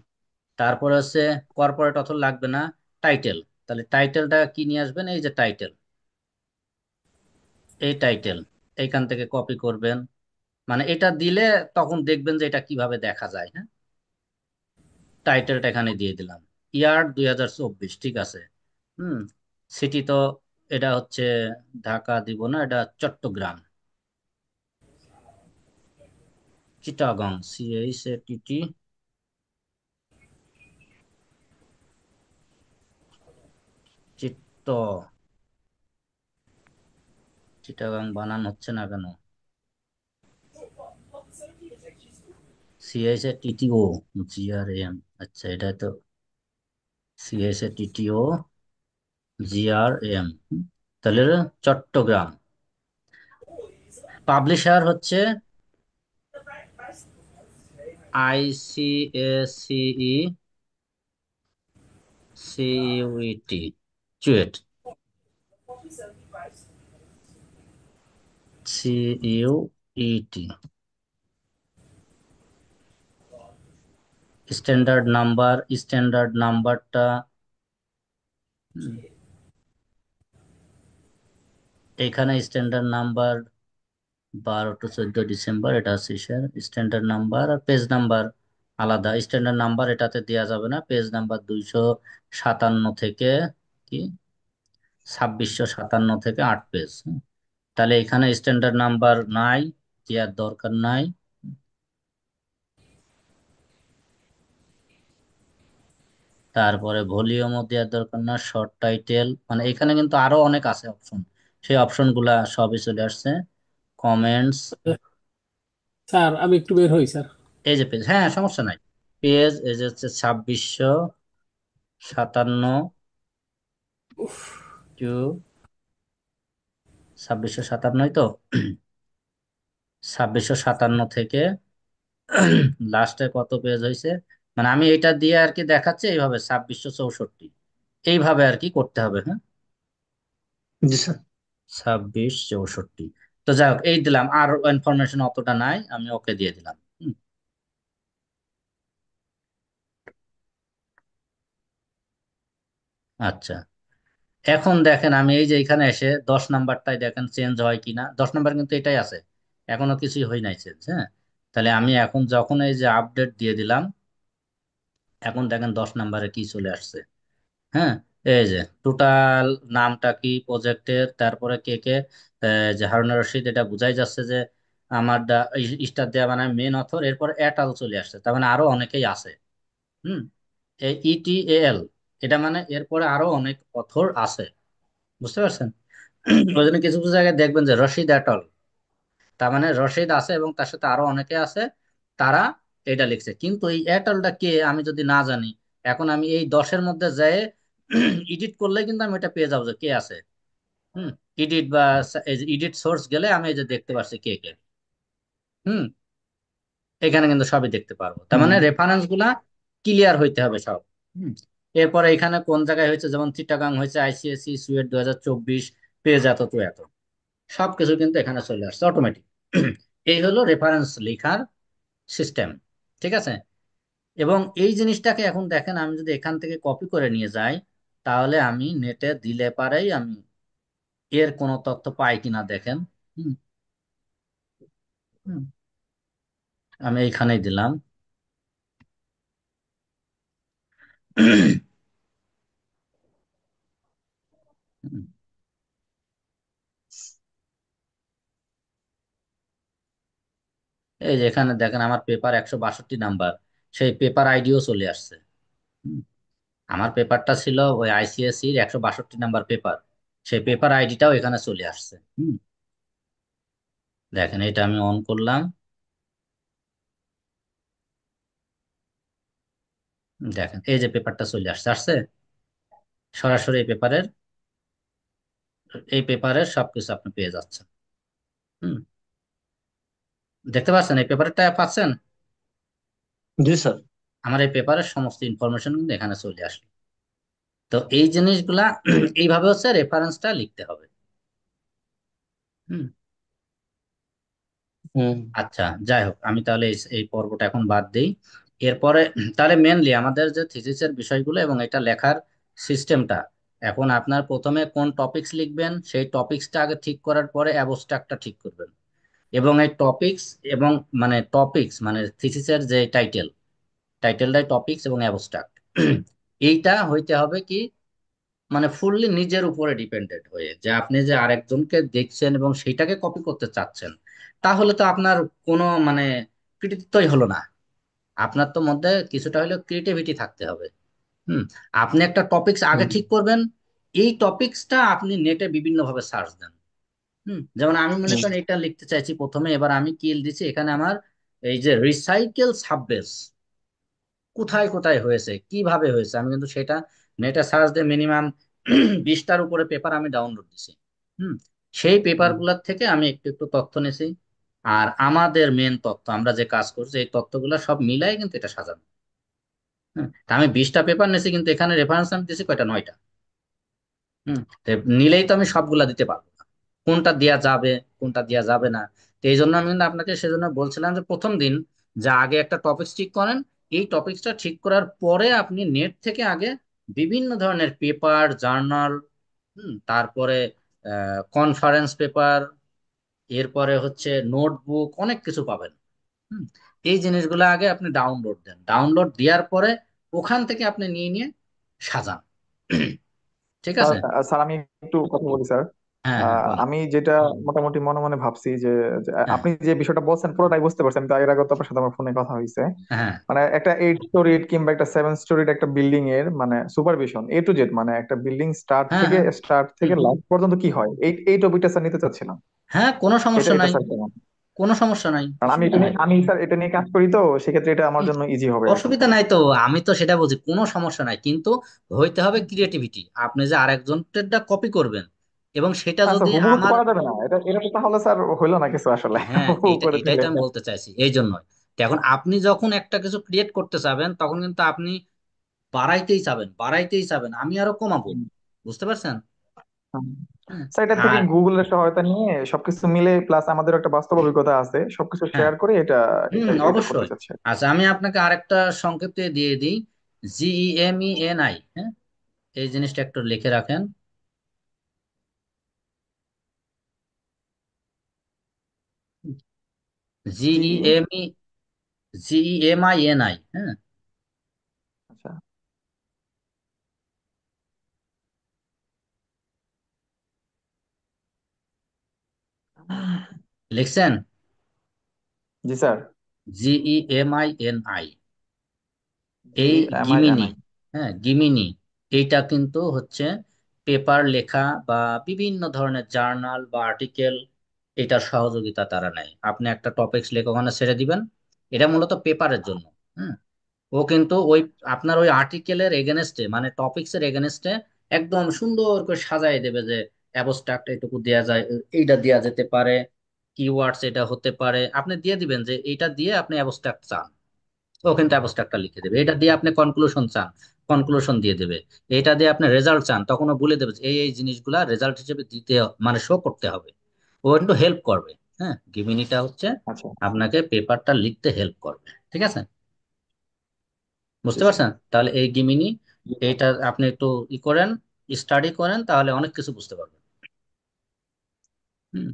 তারপরে হচ্ছে কর্পোরেট অথর লাগবে না, টাইটেল। তাহলে টাইটেলটা কি নিয়ে আসবেন, এই যে টাইটেল, এই টাইটেল এইখান থেকে কপি করবেন। মানে এটা দিলে তখন দেখবেন যে এটা কিভাবে দেখা যায়। হ্যাঁ, টাইটেলটা এখানে দিয়ে দিলাম, ইয়ার 2024। ঠিক আছে। হুম, সিটি তো এটা হচ্ছে ঢাকা দিব না, এটা চট্টগ্রাম, চিটাগং, CHATT, চিত্ত, চিটাগাং বানান হচ্ছে না কেন, CHATTO, GRAM। আচ্ছা, এটা তো CHATTO, GRAM। তাহলে এটা চট্টগ্রাম। পাবলিশার হচ্ছে ICACECUET, চুয়েট, CUET। স্ট্যান্ডার্ড নাম্বারটা এখানে স্ট্যান্ডার্ড নাম্বার 12 to 14 ডিসেম্বর, এটা হচ্ছে স্ট্যান্ডার্ড নাম্বার। আর পেজ নাম্বার আলাদা, স্ট্যান্ডার্ড নাম্বার এটাতে দেওয়া যাবে না। পেজ নাম্বার 257 থেকে কি 2657 থেকে 8 পেজ। তাহলে এখানে স্ট্যান্ডার্ড নাম্বার নাই, দেওয়ার দরকার নাই। তারপরে ভলিউমও দেওয়ার দরকার না, শর্ট টাইটেল, মানে এখানে কিন্তু আরো অনেক আছে অপশন, সেই অপশন গুলা সবই চলে আসছে। কমেন্টস, স্যার আমি একটু বের হই স্যার। এই যে পেজ, হ্যাঁ সমস্যা নাই। পেজ এই যে হচ্ছে 2657 টু 2657, তো 2657 থেকে লাস্টে কত পেজ হয়েছে, মানে আমি এটা দিয়ে আর কি দেখাচ্ছি এইভাবে 2664, এইভাবে আর কি করতে হবে। হ্যাঁ, জি স্যার। 2664। তো যাই হোক, এই দিলাম, আর ইনফরমেশন অতটা নাই, আমি ওকে দিয়ে দিলাম। হুম, আচ্ছা, এখন দেখেন আমি এই যে এখানে এসে 10 নাম্বারটাই দেখেন চেঞ্জ হয় কিনা। 10 নাম্বার কিন্তু এটাই আছে, এখনো কিছুই হয় নাই চেঞ্জ। হ্যাঁ, তাহলে আমি এখন যখন এই যে আপডেট দিয়ে দিলাম, এখন দেখেন 10 নাম্বারে কি চলে আসছে। হ্যাঁ, এই যে টোটাল নামটা কি প্রজেক্টের, তারপরে কে কে, যে হারুন রশিদ, এটা বোঝাই যাচ্ছে যে আমার স্টার দেওয়া মানে মেন অথর। এরপর এটাল চলে আসছে, তার মানে আরো অনেকেই আছে। হুম, এই ETAL, এটা মানে এরপরে আরো অনেক অথর আছে, বুঝতে পারছেন? ওই জন্য কিছু কিছু জায়গায় দেখবেন যে রশিদ এটল, তার মানে রশিদ আছে এবং তার সাথে আরো অনেকে আছে, তারা এটা লিখছে। কিন্তু এই এটলটা কে আমি যদি না জানি, এখন আমি এই 10-এর মধ্যে যাই এডিট করলে কিন্তু আমি এটা পেয়ে যাবো যে কে আছে। হুম, এডিট বা এডিট সোর্স গেলে আমি এই যে দেখতে পাচ্ছি কে কে। হুম, এখানে কিন্তু সবই দেখতে পারবো, তার মানে হুম। রেফারেন্স গুলা ক্লিয়ার হইতে হবে সব। হুম, এরপরে এখানে কোন জায়গায় হয়েছে, যেমন চিটাগাং হয়েছে ICSE সুয়েট 2024, পেজ এত তো এত, সবকিছু কিন্তু এখানে চলে আসছে অটোমেটিক। এই হলো রেফারেন্স লেখার সিস্টেম। ঠিক আছে, এবং এই জিনিসটাকে এখন দেখেন আমি যদি এখান থেকে কপি করে নিয়ে যাই, তাহলে আমি নেটে দিলে পারেই আমি এর কোনো তথ্য পাই কিনা দেখেন। হুম, হুম, আমি এইখানেই দিলাম। হুম, এই যে এখানে দেখেন আমার পেপার 162 নাম্বার, সেই পেপার আইডিও চলে আসছে। হুম, আমার পেপারটা ছিল ওই আইসিএসসির 162 নাম্বার পেপার, সেই পেপার আইডিটাও এখানে চলে আসছে। দেখেন এটা আমি অন করলাম, দেখেন এই যে পেপারটা চলে আসছে আসছে সরাসরি এই পেপারের সবকিছু আপনি পেয়ে যাচ্ছেন। হুম, দেখতে পাচ্ছেন এই পেপারটা পাচ্ছেন, জি স্যার। আমার এই পেপারের সমস্ত ইনফরমেশন কিন্তু এখানে চলে আসলো। তো এই জিনিসগুলা এইভাবে হচ্ছে রেফারেন্সটা লিখতে হবে। হুম, হুম। আচ্ছা, যাই হোক আমি তাহলে এই পর্বটা এখন বাদ দিই। এরপরে তাহলে মেনলি আমাদের যে থিসিসের বিষয়গুলো এবং এটা লেখার সিস্টেমটা, এখন আপনার প্রথমে কোন টপিকস লিখবেন সেই টপিকসটা আগে ঠিক করার পরে অ্যাবস্ট্রাক্টটা ঠিক করবেন। এবং এই টপিকস এবং টপিকস মানে থিসিসের যে টাইটেলটাই টপিকস এবং অ্যাবস্ট্রাক্ট, এইটা হইতে হবে কি ফুললি নিজের উপরে ডিপেন্ডেন্ট হয়ে, যে আপনি যে আরেকজনকে দেখছেন এবং সেইটাকে কপি করতে চাচ্ছেন, তাহলে তো আপনার কোনো কৃতিত্বই হলো না। আপনার তো মধ্যে কিছুটা হলেও ক্রিয়েটিভিটি থাকতে হবে। হুম, আপনি একটা টপিকস আগে হুম। ঠিক করবেন, এই টপিকসটা আপনি নেটে বিভিন্ন ভাবে সার্চ দেন। যেমন আমি মনে হুম। করেন এটা লিখতে চাইছি প্রথমে, এবার আমি কি দিচ্ছি এখানে আমার এই যে রিসাইকেল সাববেস কোথায় কোথায় হয়েছে কিভাবে হয়েছে, আমি কিন্তু সেটা নেটে সার্চ দিয়ে মিনিমাম 20টার উপরে পেপার আমি ডাউনলোড দিছি। হুম, সেই পেপার হুম। গুলার থেকে আমি একটু একটু তথ্য নিছি। আর আমাদের মেন তথ্য আমরা যে কাজ করছি এই তথ্যগুলো সব মিলাই কিন্তু এটা সাজানো। তা আমি 20টা পেপার নিছি কিন্তু এখানে রেফারেন্স আমি দিছি কয়টা, 9টা। তো নিলেই তো আমি সবগুলা দিতে পারবো না, কোনটা দেয়া যাবে কোনটা দেয়া যাবে না। তো এই জন্য আমি কিন্তু আপনাকে সেজন্য বলছিলাম যে প্রথম দিন যে আগে একটা টপিক ঠিক করেন, এই টপিকসটা ঠিক করার পরে আপনি নেট থেকে আগে বিভিন্ন ধরনের পেপার জার্নাল, তারপরে কনফারেন্স পেপার, এরপরে হচ্ছে নোটবুক, অনেক কিছু পাবেন। হুম, এই জিনিসগুলো আগে আপনি ডাউনলোড দেন, ডাউনলোড দেওয়ার পরে ওখান থেকে আপনি নিয়ে নিয়ে সাজান। ঠিক স্যার আছে। স্যার আমি একটু কথা বলি স্যার। হ্যাঁ হ্যাঁ বলেন। আমি যেটা মোটামুটি মনে মনে ভাবছি যে হ্যাঁ আপনি যে বিষয়টা বলছেন পুরোটাই বুঝতে পারছেন, তো এর আগে তো আপনার সাথে আমার ফোনে কথা হয়েছে। হ্যাঁ মানে একটা 8 স্টোরিড কিংবা একটা 7 স্টোরিড একটা বিল্ডিং এর মানে সুপারভিশন A to Z, মানে একটা বিল্ডিং হ্যাঁ হ্যাঁ স্টার্ট থেকে লাস্ট পর্যন্ত কি হয়, এই টপিকটা স্যার নিতে চাচ্ছিলাম। হ্যাঁ, কোনো এটা সমস্যা এটা নাই, স্যার কেমন? কোনো সমস্যা নাই, কারণ আমি অসুবিধা নাই। আমি স্যার এটা নিয়ে কাজ করি, তো সেক্ষেত্রে এটা আমার হুম, জন্য ইজি হবে আর কি। অসুবিধা নাই তো, আমি তো সেটা বলছি কোনো সমস্যা নাই, কিন্তু হইতে হবে ক্রিয়েটিভিটি, আপনি যে আরেকজনটা কপি করবেন এবং সেটা না স্যার, যদি হুবহু তো আমার, করা যাবে না, এটা তো তাহলে স্যার হইলো না কিছু আসলে। হ্যাঁ হুবহু এইটা করে এটাই দিলে। তো আমি বলতে চাইছি এই জন্যই। তো এখন আপনি যখন একটা কিছু ক্রিয়েট করতে চাবেন তখন কিন্তু আপনি বাড়াইতেই চাবেন বাড়াইতেই চাবেন, আমি আরো কমাবো। বুঝতে পারছেন? হুম। হুম, স্যার এটা থেকে আর গুগলের সহায়তা নিয়ে সবকিছু মিলে প্লাস আমাদের একটা বাস্তব অভিজ্ঞতা আছে, সবকিছু হ্যাঁ, শেয়ার করে এটা এটা এটা করতে অবশ্যই। চাচ্ছি। আচ্ছা আমি আপনাকে আরেকটা সংক্ষেপে দিয়ে দিই, GEMENI, হ্যাঁ, এই জিনিসটা একটু লিখে রাখেন। জি। জিইএমই GEMINI, হ্যাঁ, আচ্ছা। লিখছেন? জি স্যার। GEMINI, জি। এই এম আই এন গিমিনি, আই হ্যাঁ গিমিনি, এইটা কিন্তু হচ্ছে পেপার লেখা বা বিভিন্ন ধরনের জার্নাল বা আর্টিকেল, এটার সহযোগিতা তারা নেয়। আপনি একটা টপিকস লেখা ওখানে ছেড়ে দিবেন, এটা মূলত পেপারের জন্য। হ্যাঁ, ও কিন্তু ওই আপনার ওই আর্টিকেলের এগেনস্টে টপিকস এর এগেনস্টে একদম সুন্দর করে সাজাই দেবে যে অ্যাবস্ট্রাক্ট এটুকু দেয়া যায়, এইটা দেয়া যেতে পারে, কিওয়ার্ডস এটা হতে পারে, আপনি দিয়ে দিবেন যে এইটা দিয়ে আপনি অ্যাবস্ট্রাক্ট চান, ও কিন্তু অ্যাবস্ট্রাক্টটা লিখে দেবে। এটা দিয়ে আপনি কনক্লুশন চান, কনক্লুশন দিয়ে দেবে। এটা দিয়ে আপনি রেজাল্ট চান, তখন ও বলে দেবে যে এই এই জিনিসগুলা রেজাল্ট হিসেবে দিতে শো করতে হবে। ও একটু হেল্প করবে। হ্যাঁ, গিমিনিটা হচ্ছে আচ্ছা। আপনাকে পেপারটা লিখতে হেল্প করবে। ঠিক আছে, জি বুঝতে স্যার। পারছেন? তাহলে এই গিমিনি, জি স্যার। এইটা আপনি একটু করেন, স্টাডি করেন, তাহলে অনেক কিছু বুঝতে পারবেন। হুম,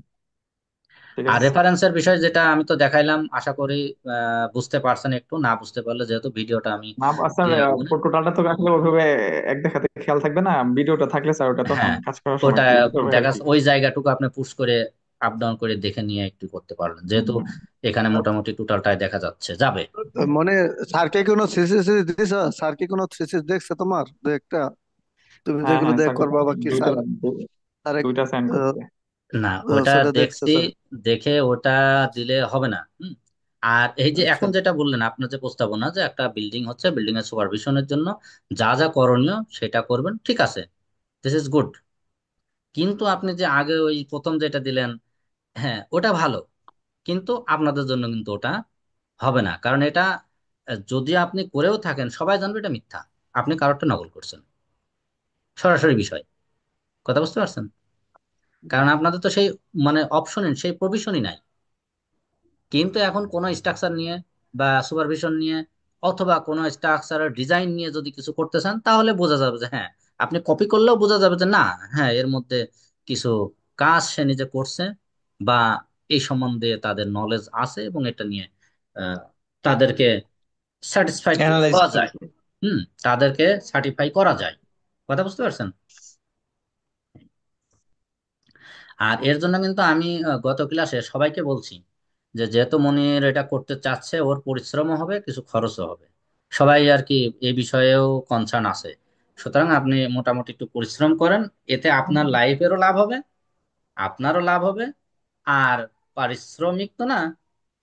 ঠিক আর আছে স্যার। রেফারেন্সের বিষয় যেটা আমি তো দেখাইলাম, আশা করি বুঝতে পারছেন, একটু না বুঝতে পারলে যেহেতু ভিডিওটা আমি না স্যার, দিয়ে রাখবো না। টোটালটা তো আসলে ওইভাবে এক দেখাতে খেয়াল থাকবে না, ভিডিওটা থাকলে স্যার ওটা তখন হ্যাঁ, কাজ করার সময় ওটা একটু ইজি হবে আর দেখা কি। ওই জায়গাটুকু আপনি পুশ করে আপ ডাউন করে দেখে নিয়ে একটু করতে পারলেন, যেহেতু এখানে মোটামুটি টোটালটাই দেখা যাচ্ছে যাবে। মানে স্যারকে কোনো থিসিস দিছ? স্যার কি কোনো থিসিস দেখছে তোমার দু একটা? তুমি হ্যাঁ যেগুলো হ্যাঁ দেখ স্যারকে করবা বা কি দুইটা স্যার? স্যার দুইটা সেন্ড করছে। না, ওটা সেটা দেখছে দেখছি, স্যার? দেখে ওটা দিলে হবে না। আর এই যে আচ্ছা। এখন যেটা বললেন আপনার যে প্রস্তাবনা, যে একটা বিল্ডিং হচ্ছে, বিল্ডিং এর সুপারভিশনের জন্য যা যা করণীয় সেটা করবেন, ঠিক আছে, দিস ইজ গুড। কিন্তু আপনি যে আগে ওই প্রথম যেটা দিলেন, হ্যাঁ ওটা ভালো, কিন্তু আপনাদের জন্য কিন্তু ওটা হবে না। কারণ এটা যদি আপনি করেও থাকেন সবাই জানবে এটা মিথ্যা, আপনি কারোরটা নকল করছেন, সরাসরি বিষয়। কথা বুঝতে পারছেন? কারণ আপনাদের তো সেই মানে অপশন, সেই প্রভিশনই নাই। কিন্তু এখন কোনো স্ট্রাকচার নিয়ে বা সুপারভিশন নিয়ে অথবা কোনো স্ট্রাকচারের ডিজাইন নিয়ে যদি কিছু করতে চান, তাহলে বোঝা যাবে যে হ্যাঁ, আপনি কপি করলেও বোঝা যাবে যে না, হ্যাঁ এর মধ্যে কিছু কাজ সে নিজে করছে, বা এই সম্বন্ধে তাদের নলেজ আছে, এবং এটা নিয়ে আহ, তাদেরকে স্যাটিসফাইড অ্যানালাইজ করা যায়। করছে। হুম, তাদেরকে সার্টিফাই করা যায়। কথা বুঝতে পারছেন? আর এর জন্য কিন্তু আমি গত ক্লাসে সবাইকে বলছি যে যেহেতু মনির এটা করতে চাচ্ছে, ওর পরিশ্রমও হবে, কিছু খরচও হবে, সবাই আর কি এই বিষয়েও কনসার্ন আছে। সুতরাং আপনি মোটামুটি একটু পরিশ্রম করেন, এতে আপনার লাইফেরও লাভ হবে, আপনারও লাভ হবে। আর পারিশ্রমিক তো না,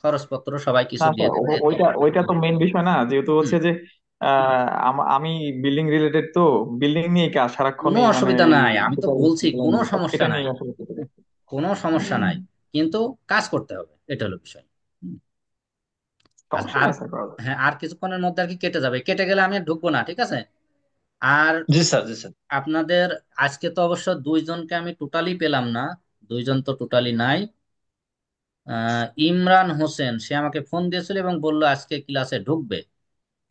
খরচপত্র সবাই না কিছু দিয়ে স্যার, দেবে, এতে ওইটা ওইটা তো হুম, মেইন বিষয় না, যেহেতু হুম, হচ্ছে যে আমি বিল্ডিং রিলেটেড, তো বিল্ডিং নিয়ে কাজ কোনো সারাক্ষণই মানে অসুবিধা এই নাই, আমি তো বলছি কোনো সমস্যা এটা নাই, নিয়ে আসলে করতে চাই। কোনো সমস্যা নাই, কিন্তু কাজ করতে হবে, এটা হলো বিষয়। হুম। আচ্ছা, সমস্যা আর নাই স্যার, করা যাবে। হ্যাঁ, আর কিছুক্ষণের মধ্যে আর কি কেটে যাবে, কেটে গেলে আমি আর ঢুকবো না, ঠিক আছে? আর জি স্যার, জি স্যার। আপনাদের আজকে তো অবশ্য দুইজনকে আমি টোটালি পেলাম না, দুইজন তো টোটালি নাই। ইমরান হোসেন, সে আমাকে ফোন দিয়েছিল এবং বলল আজকে ক্লাসে ঢুকবে,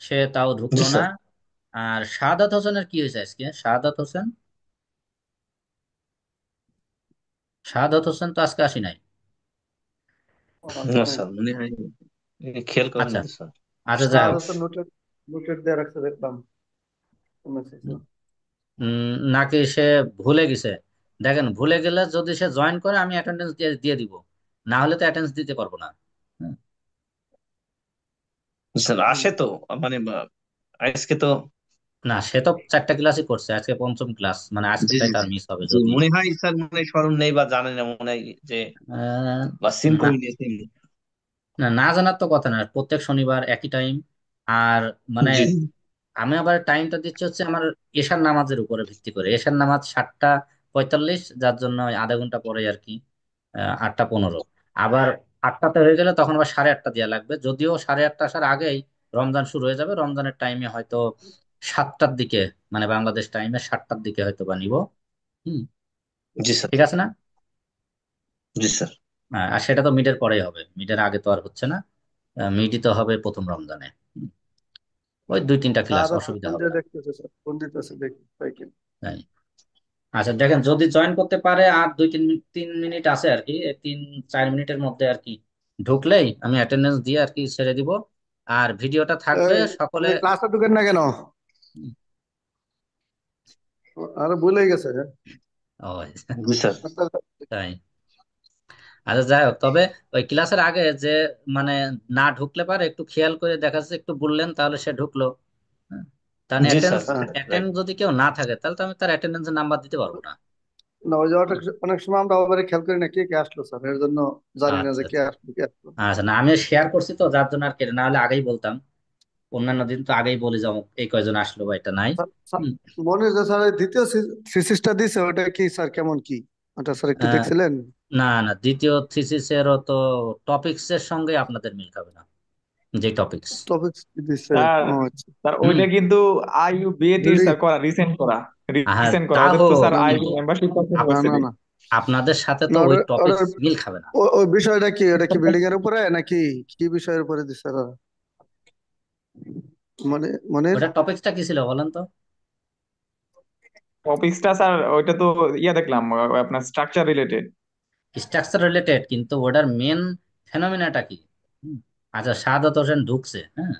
সে তাও জি ঢুকলো না। স্যার। আর শাহাদাত হোসেনের কি হয়েছে আজকে? শাহাদাত হোসেন, শাহাদাত হোসেন তো আজকে আসি নাই। আসে না নাই। স্যার, মনে হয় খেয়াল করেন আচ্ছা, তো স্যার। আচ্ছা যাই হোক। শাহাদাত নোটেড নোটেড দিয়ে রাখছে দেখলাম মেসেজে। নাকি সে ভুলে গেছে? দেখেন, ভুলে গেলে যদি সে জয়েন করে আমি অ্যাটেন্ডেন্স দিয়ে দিয়ে দিব, না হলে তো অ্যাটেন্ডেন্স দিতে পারবো না। হুম। স্যার আসে তো, মানে আজকে তো। না, সে তো 4টা ক্লাসই করছে, আজকে পঞ্চম ক্লাস, মানে জি আজকেরটাই জি তার জি। মিস হবে জি, যদি। মনে হয় স্যার, মনে হয় স্মরণ নেই বা জানে না, মনে হয় যে আহ, বা সিম না, করে নিয়েছে। না, না জানার তো কথা না, প্রত্যেক শনিবার একই টাইম। আর মানে জি আমি আবার টাইমটা দিচ্ছি হচ্ছে আমার এশার নামাজের উপরে ভিত্তি করে, এশার নামাজ 7টা 45, যার জন্য ওই আধা ঘন্টা পরে আর কি 8টা 15। আবার 8টাতে হয়ে গেলে তখন আবার 8:30 দেওয়া লাগবে, যদিও 8:30 আসার আগেই রমজান শুরু হয়ে যাবে, রমজানের টাইমে হয়তো 7টার দিকে, মানে বাংলাদেশ টাইমে 7টার দিকে হয়তো বা নিব। হুম, জি স্যার। ঠিক আছে না? জি স্যার। আর সেটা তো মিডের পরেই হবে, মিডের আগে তো আর হচ্ছে না, মিডই তো হবে প্রথম রমজানে। হুম, ওই 2-3টা ক্লাস, শাহাদাত অসুবিধা ফোন হবে দিয়ে না। দেখতেছে স্যার, ফোন দিতেছে দেখি তাই কি। তাই। আচ্ছা দেখেন, যদি জয়েন করতে পারে, আর 2-3 মিনিট আছে আর কি, 3-4 মিনিটের মধ্যে আর কি ঢুকলেই আমি অ্যাটেন্ডেন্স দিয়ে আর কি ছেড়ে দিব। আর ভিডিওটা থাকবে এই সকলে। আপনি ক্লাসে ঢুকেন না কেন? আরে ভুলে গেছে। ও, জি স্যার। তাই। আচ্ছা যাই হোক, তবে ওই ক্লাসের আগে যে মানে না ঢুকলে পারে একটু খেয়াল করে দেখা যাচ্ছে, একটু বললেন তাহলে সে ঢুকলো। হ্যাঁ, তার জি স্যার। হ্যাঁ। অ্যাটেন্ড যদি কেউ না থাকে, তাহলে তো আমি তার অ্যাটেন্ডেন্সের নাম্বার দিতে পারবো না। না, ওই যে অনেক সময় আমরা আবার খেয়াল করি না কে কে আসলো স্যার, এর জন্য জানি না আচ্ছা, যে কে আচ্ছা, আসলো কে আসলো। আচ্ছা, না আমি শেয়ার করছি তো যার জন্য আর কেটে, না হলে আগেই বলতাম। অন্যান্য দিন তো আগেই বলি যে অমুক এই কয়জন আসলো বা এটা নাই। হুম। মনির যে স্যার এই দ্বিতীয় থিসিসটা দিছে ওটা কি স্যার, কেমন কি ওটা স্যার একটু আহ, দেখছিলেন? না, না, দ্বিতীয় থিসিসেরও তো টপিকস এর সঙ্গে আপনাদের মিল খাবে না, যে টপিকস। টপিক দিছে? স্যার, ও আচ্ছা। স্যার হুম। ওইটা কিন্তু আইইউ বিএটির বিল্ডিং। স্যার করা, রিসেন্ট করা, হ্যাঁ, রিসেন্ট করা, তা ওদের তো হোক, স্যার আইইউ কিন্তু মেম্বারশিপ না না ইউনিভার্সিটি। না আপনাদের সাথে না, তো ওই ওটা টপিকস মিল খাবে না। ওই বিষয়টা কি, ওটা কি বিল্ডিং এর উপরে নাকি কি বিষয়ের উপরে দিছে ওরা? মানে মনির। ওটা টপিকসটা কি ছিল বলেন তো? টপিক্সটা স্যার ওইটা তো দেখলাম, আপনার স্ট্রাকচার রিলেটেড। স্ট্রাকচার রিলেটেড, কিন্তু ওটার মেন ফেনোমেনাটা কি? হুম। আচ্ছা, সাদাত হোসেন ঢুকছে, হ্যাঁ।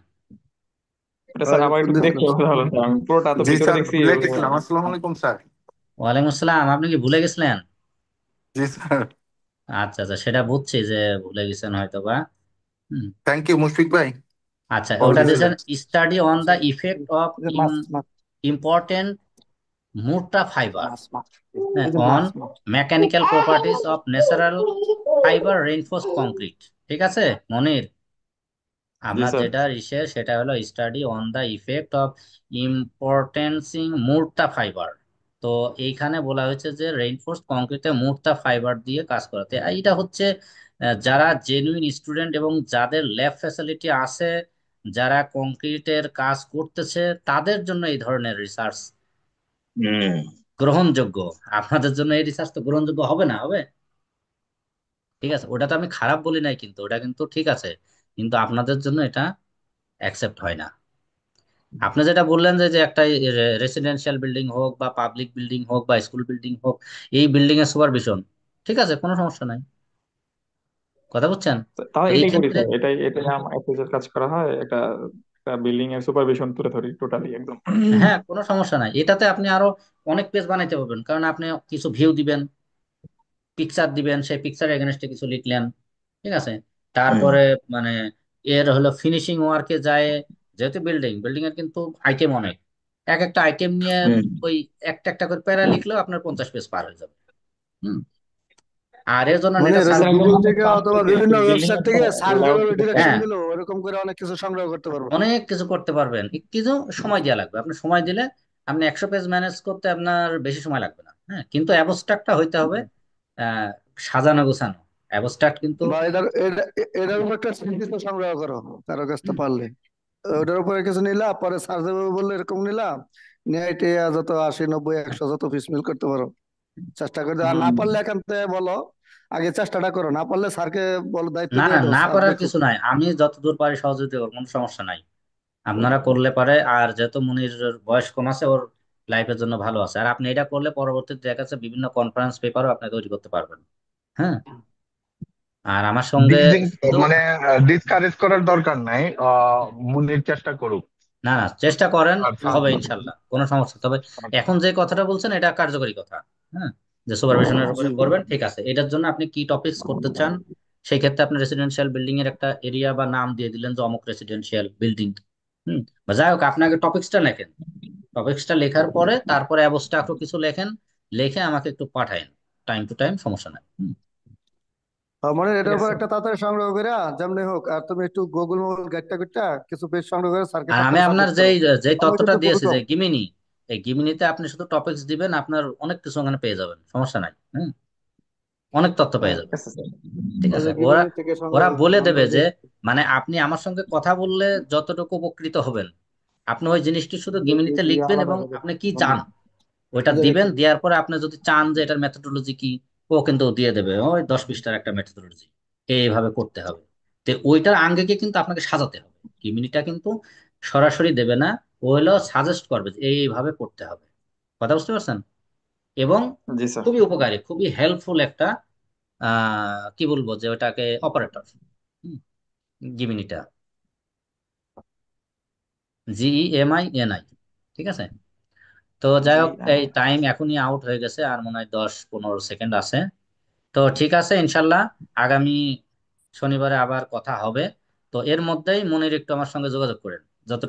ওটা স্যার ওই যে আবার ফোন একটু দেখতে দিছিলাম। হবে তাহলে স্যার, আমি পুরোটা তো জি ভিতরে স্যার, দেখছি ভুলে ওই যে। গেছিলাম। আসসালামু আলাইকুম স্যার। ওয়ালাইকুম আসসালাম, আপনি কি ভুলে গেছিলেন? জি স্যার। আচ্ছা আচ্ছা, সেটা বুঝছি যে ভুলে গেছেন হয়তো বা। হুম। থ্যাংক ইউ মুশফিক ভাই, আচ্ছা, অল ওটা দি দিয়েছেন বেস্ট। স্টাডি অন আচ্ছা, দ্য ইফেক্ট অফ এই যে মাছ মাছ ইম্পর্টেন্ট মুরটা ফাইবার মাছ মাছ এই যে অন মাছ মাছ mechanical properties of natural fibre reinforced concrete. ঠিক আছে মনির, জি আপনার স্যার। যেটা রিসের সেটা হলো study on the effect of ইম্পর্টেন্সিং মুরটা ফাইবার। তো এইখানে বলা হয়েছে যে রেইনফোর্সড কংক্রিটে মুরটা ফাইবার দিয়ে কাজ করাতে, আর এটা হচ্ছে যারা জেনুইন স্টুডেন্ট এবং যাদের ল্যাব ফ্যাসিলিটি আছে, যারা কংক্রিটের কাজ করতেছে, তাদের জন্য এই ধরনের রিসার্চ হুম। গ্রহণযোগ্য। আপনাদের জন্য এই রিসার্চ তো গ্রহণযোগ্য হবে না, হবে? ঠিক আছে, ওটা তো আমি খারাপ বলি নাই, কিন্তু ওটা কিন্তু ঠিক আছে, কিন্তু আপনাদের জন্য এটা অ্যাকসেপ্ট হয় না। আপনি যেটা বললেন যে যে একটা রেসিডেন্সিয়াল বিল্ডিং হোক বা পাবলিক বিল্ডিং হোক বা স্কুল বিল্ডিং হোক, এই বিল্ডিং এর সুপারভিশন, ঠিক আছে, কোনো সমস্যা নাই, কথা বুঝছেন? তাহলে তো এই এটাই করি ক্ষেত্রে স্যার, এটাই এটাই আমার এফএস এর কাজ করা হয়, একটা একটা বিল্ডিং এর সুপারভিশন তুলে ধরি টোটালি একদম। হ্যাঁ, কোনো সমস্যা নাই, এটাতে আপনি আরো অনেক পেজ বানাইতে পারবেন, কারণ আপনি কিছু ভিউ দিবেন, পিকচার দিবেন, সেই পিকচার এগেনস্টে কিছু লিখলেন, ঠিক আছে। হুম। তারপরে মানে এর হলো ফিনিশিং ওয়ার্কে যায়, যেহেতু বিল্ডিং বিল্ডিং এর কিন্তু আইটেম অনেক, এক একটা আইটেম নিয়ে হুম। ওই একটা একটা করে প্যারা লিখলেও আপনার 50 পেজ পার হয়ে যাবে। হুম। আর এর জন্য মানে এটা স্যার সাজেস্ট, একদম গুগল আমাদের থেকে ক্লাস অথবা থেকে বিভিন্ন বিল্ডিং ওয়েবসাইট এর থেকে স্যার লেআউট যেভাবে দিতে ডিরেকশন হ্যাঁ, পারবেন। দিল ওরকম করে অনেক কিছু সংগ্রহ করতে পারবো। অনেক কিছু করতে পারবেন, কিছু সময় দেওয়া লাগবে, আপনি সময় দিলে আপনি 100 পেজ ম্যানেজ করতে আপনার বেশি সময় লাগবে না। হ্যাঁ, কিন্তু অ্যাবস্ট্রাক্টটা হইতে হবে আহ সাজানো গোছানো অ্যাবস্ট্রাক্ট কিন্তু। বা এটার উপর একটা থিসিস সংগ্রহ করো কারো কাছ থেকে হুম, পারলে। ওটার উপরে কিছু নিলাম, পরে স্যার যেভাবে বললে এরকম নিলাম, নিয়ে এটা যত 80 90 100 যত পিস মিল করতে পারো চেষ্টা করে দাও। আর না হুম। পারলে এখান থেকে বলো, আগে চেষ্টাটা করো, না পারলে স্যারকে বলো, দায়িত্ব না দিয়ে না, দাও, না স্যার পারার দেখুক। কিছু নাই, আমি যতদূর পারি সহযোগিতা করবো, কোনো সমস্যা নাই, আপনারা করলে পারে। আর যেহেতু মুনির বয়স কম আছে, ওর লাইফের জন্য ভালো আছে, আর আপনি এটা করলে পরবর্তীতে দেখা যাচ্ছে বিভিন্ন কনফারেন্স পেপারও আপনি তৈরি করতে পারবেন। হ্যাঁ, আর আমার সঙ্গে শুধু, মানে ডিসকারেজ করার দরকার নাই, মুনির চেষ্টা করুক। না না, চেষ্টা করেন, আর হবে ইনশাল্লাহ, কোনো সমস্যা। তবে আচ্ছা। এখন যে কথাটা বলছেন এটা কার্যকরী কথা। হ্যাঁ, যে সুপারভিশনের জি। উপরে করবেন, ঠিক আছে, এটার জন্য আপনি কি টপিকস করতে চান, সেই ক্ষেত্রে আপনি রেসিডেন্সিয়াল বিল্ডিং এর একটা এরিয়া বা নাম দিয়ে দিলেন যে অমুক রেসিডেন্সিয়াল বিল্ডিং। বা যাই হোক, আপনাকে টপিকসটা লেখেন, টপিকসটা লেখার পরে তারপরে অ্যাবস্ট্রাক্টও কিছু লেখেন, লিখে আমাকে একটু পাঠায়েন টাইম টু টাইম, সমস্যা নাই। মানে ঠিক এটার উপর আছে। একটা তাড়াতাড়ি সংগ্রহ করে যেমনি হোক, আর তুমি একটু গুগল মোবাইল গাইডটা করতে কিছু পেজ সংগ্রহ করে স্যারকে আর আমি তাড়াতাড়ি আপনার সাবমিট করো। যেই যেই আমি তথ্যটা কিন্তু খুবই দিয়েছি যে কম। গিমিনি, এই গিমিনিতে আপনি শুধু টপিকস দিবেন, আপনার অনেক কিছু ওখানে পেয়ে যাবেন, সমস্যা নাই। অনেক তথ্য পেয়ে যাবেন। Yes, sir. ঠিক ওই আছে, যে ওরা গিমিনি থেকে ওরা সংগ্রহ বলে দেবে সংগ্রহ যে দিয়ে। মানে আপনি আমার সঙ্গে কথা বললে যতটুকু উপকৃত হবেন, আপনি ওই জিনিসটি শুধু গিমিনিতে লিখবেন আলাদা এবং হবে আপনি কি বন্ধু। চান ওইটা দিবেন, দেওয়ার পরে আপনি যদি চান যে এটার মেথোডোলজি কি, ও কিন্তু দিয়ে দেবে ওই 10 পৃষ্ঠার একটা মেথোডোলজি, এইভাবে করতে হবে। তো ওইটার আঙ্গিকে কিন্তু আপনাকে সাজাতে হবে, গিমিনিটা কিন্তু সরাসরি দেবে না, ও হলো সাজেস্ট করবে যে এইভাবে করতে হবে। কথা বুঝতে পারছেন? এবং জি স্যার। খুবই উপকারী, খুবই হেল্পফুল একটা কি বলবো যে ওটাকে অপারেটর, জিমিনিটা, GEMINI। ঠিক আছে, তো যাই জি। হোক, এই টাইম এখনই আউট হয়ে গেছে, আর মনে হয় 10-15 সেকেন্ড আছে। তো ঠিক আছে, ইনশাল্লাহ আগামী শনিবারে আবার কথা হবে। তো এর মধ্যেই মনির একটু আমার সঙ্গে যোগাযোগ করেন যতটুকু